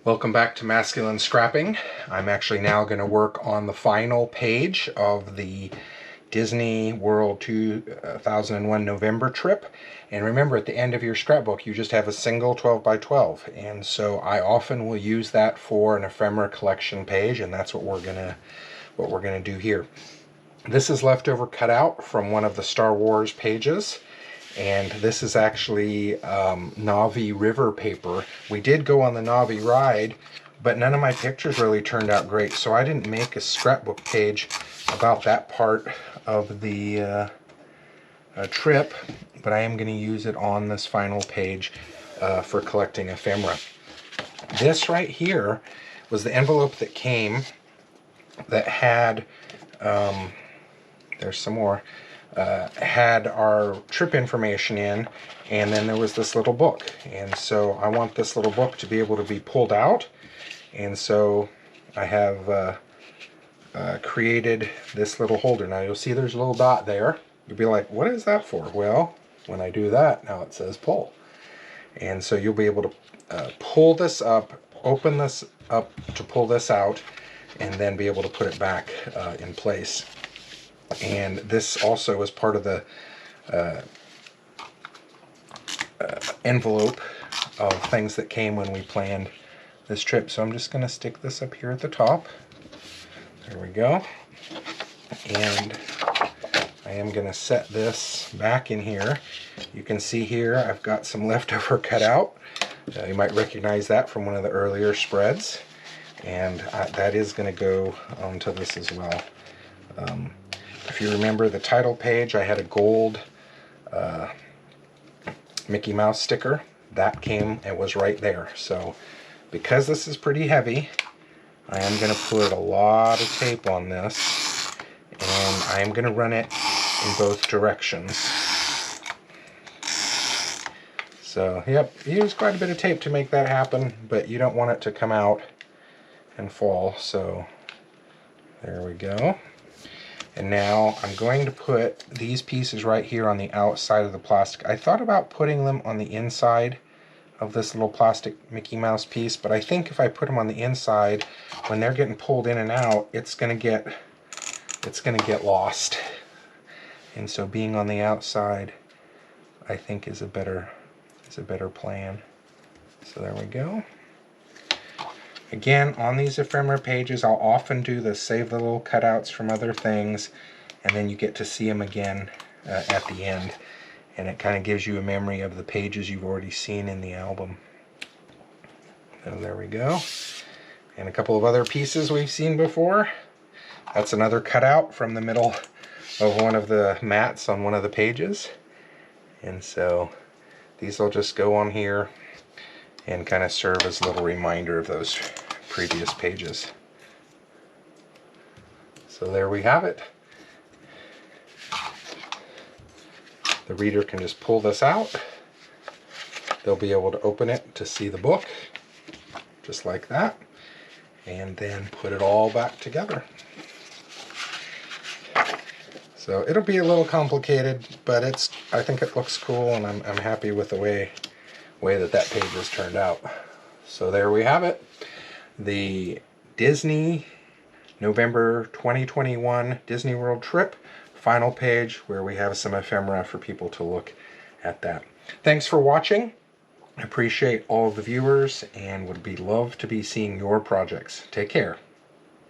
Welcome back to Masculine Scrapping. I'm actually now going to work on the final page of the Disney World 2001 November trip. And remember, at the end of your scrapbook, you just have a single 12 by 12. And so I often will use that for an ephemera collection page, and that's what we're gonna do here. This is leftover cutout from one of the Star Wars pages. And this is actually Navi River paper. We did go on the Navi ride, but none of my pictures really turned out great, so I didn't make a scrapbook page about that part of the trip, but I am going to use it on this final page for collecting ephemera. This right here was the envelope that came that had, there's some more, had our trip information in, and then there was this little book. And so I want this little book to be able to be pulled out, and so I have created this little holder. Now you'll see there's a little dot there. You'll be like, what is that for? Well, when I do that, now it says pull. And so you'll be able to pull this up, open this up to pull this out, and then be able to put it back in place. And this also is part of the envelope of things that came when we planned this trip. So I'm just going to stick this up here at the top. There we go. And I am going to set this back in here. You can see here I've got some leftover cut out. You might recognize that from one of the earlier spreads. And that is going to go onto this as well. If you remember the title page, I had a gold Mickey Mouse sticker. That came, it was right there. So because this is pretty heavy, I am going to put a lot of tape on this, and I am going to run it in both directions. So, yep, use quite a bit of tape to make that happen, but you don't want it to come out and fall. So there we go. And now I'm going to put these pieces right here on the outside of the plastic. I thought about putting them on the inside of this little plastic Mickey Mouse piece, but I think if I put them on the inside, when they're getting pulled in and out, it's gonna get lost. And so being on the outside, I think is a better plan. So there we go. Again, on these ephemera pages, I'll often do the save the little cutouts from other things, and then you get to see them again at the end. And it kind of gives you a memory of the pages you've already seen in the album. So there we go. And a couple of other pieces we've seen before. That's another cutout from the middle of one of the mats on one of the pages. And so these will just go on here and kind of serve as a little reminder of those previous pages. So there we have it. The reader can just pull this out. They'll be able to open it to see the book, just like that, and then put it all back together. So it'll be a little complicated, but I think it looks cool, and I'm happy with the way that page has turned out. So there we have it. The Disney November 2021 Disney World trip, final page where we have some ephemera for people to look at that. Thanks for watching. I appreciate all of the viewers and would be love to be seeing your projects. Take care.